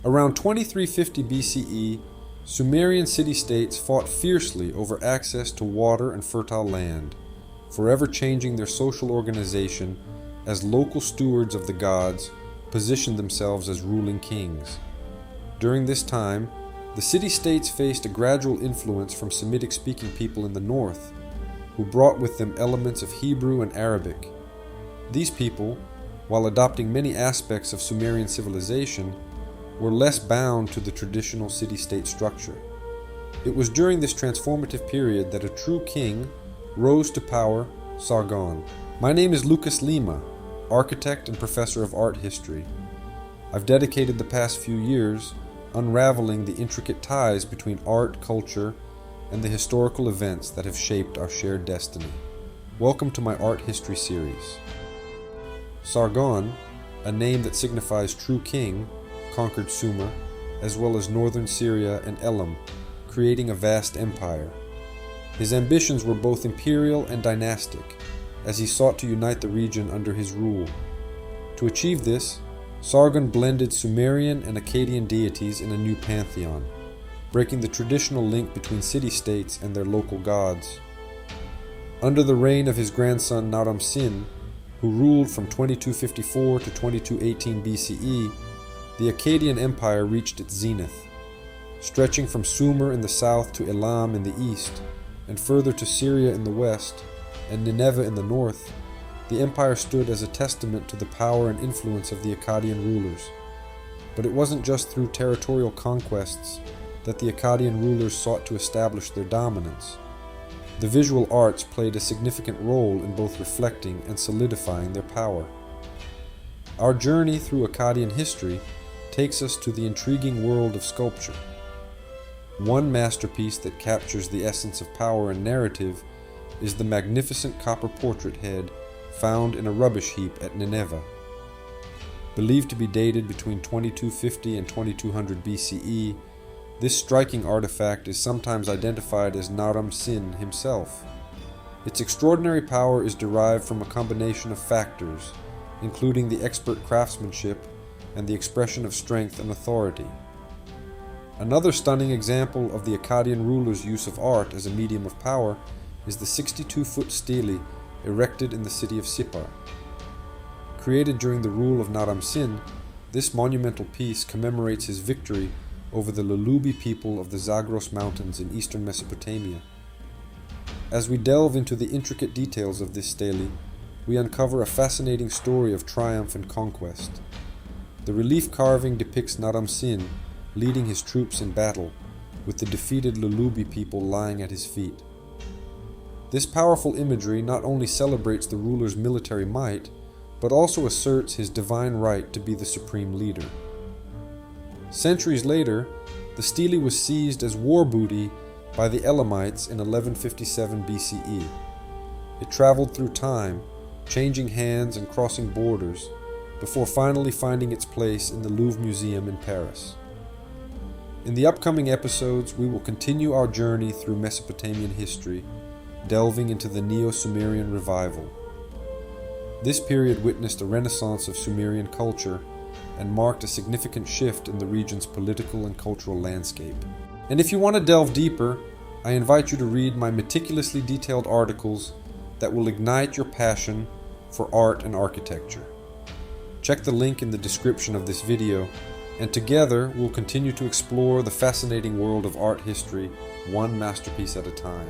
Around 2350 BCE, Sumerian city-states fought fiercely over access to water and fertile land, forever changing their social organization as local stewards of the gods positioned themselves as ruling kings. During this time, the city-states faced a gradual influence from Semitic-speaking people in the north, who brought with them elements of Hebrew and Arabic. These people, while adopting many aspects of Sumerian civilization, were less bound to the traditional city-state structure. It was during this transformative period that a true king rose to power, Sargon. My name is Lucas Lima, architect and professor of art history. I've dedicated the past few years unraveling the intricate ties between art, culture, and the historical events that have shaped our shared destiny. Welcome to my art history series. Sargon, a name that signifies true king, conquered Sumer, as well as northern Syria and Elam, creating a vast empire. His ambitions were both imperial and dynastic, as he sought to unite the region under his rule. To achieve this, Sargon blended Sumerian and Akkadian deities in a new pantheon, breaking the traditional link between city-states and their local gods. Under the reign of his grandson Naram-Sin, who ruled from 2254 to 2218 BCE, the Akkadian Empire reached its zenith. Stretching from Sumer in the south to Elam in the east, and further to Syria in the west, and Nineveh in the north, the empire stood as a testament to the power and influence of the Akkadian rulers. But it wasn't just through territorial conquests that the Akkadian rulers sought to establish their dominance. The visual arts played a significant role in both reflecting and solidifying their power. Our journey through Akkadian history takes us to the intriguing world of sculpture. One masterpiece that captures the essence of power and narrative is the magnificent copper portrait head found in a rubbish heap at Nineveh. Believed to be dated between 2250 and 2200 BCE, this striking artifact is sometimes identified as Naram-Sin himself. Its extraordinary power is derived from a combination of factors, including the expert craftsmanship and the expression of strength and authority. Another stunning example of the Akkadian rulers' use of art as a medium of power is the 62-foot stele erected in the city of Sippar. Created during the rule of Naram-Sin, this monumental piece commemorates his victory over the Lulubi people of the Zagros Mountains in eastern Mesopotamia. As we delve into the intricate details of this stele, we uncover a fascinating story of triumph and conquest. The relief carving depicts Naram-Sin leading his troops in battle, with the defeated Lulubi people lying at his feet. This powerful imagery not only celebrates the ruler's military might, but also asserts his divine right to be the supreme leader. Centuries later, the stele was seized as war booty by the Elamites in 1157 BCE. It traveled through time, changing hands and crossing borders, before finally finding its place in the Louvre Museum in Paris. In the upcoming episodes, we will continue our journey through Mesopotamian history, delving into the Neo-Sumerian revival. This period witnessed a renaissance of Sumerian culture and marked a significant shift in the region's political and cultural landscape. And if you want to delve deeper, I invite you to read my meticulously detailed articles that will ignite your passion for art and architecture. Check the link in the description of this video, and together we'll continue to explore the fascinating world of art history, one masterpiece at a time.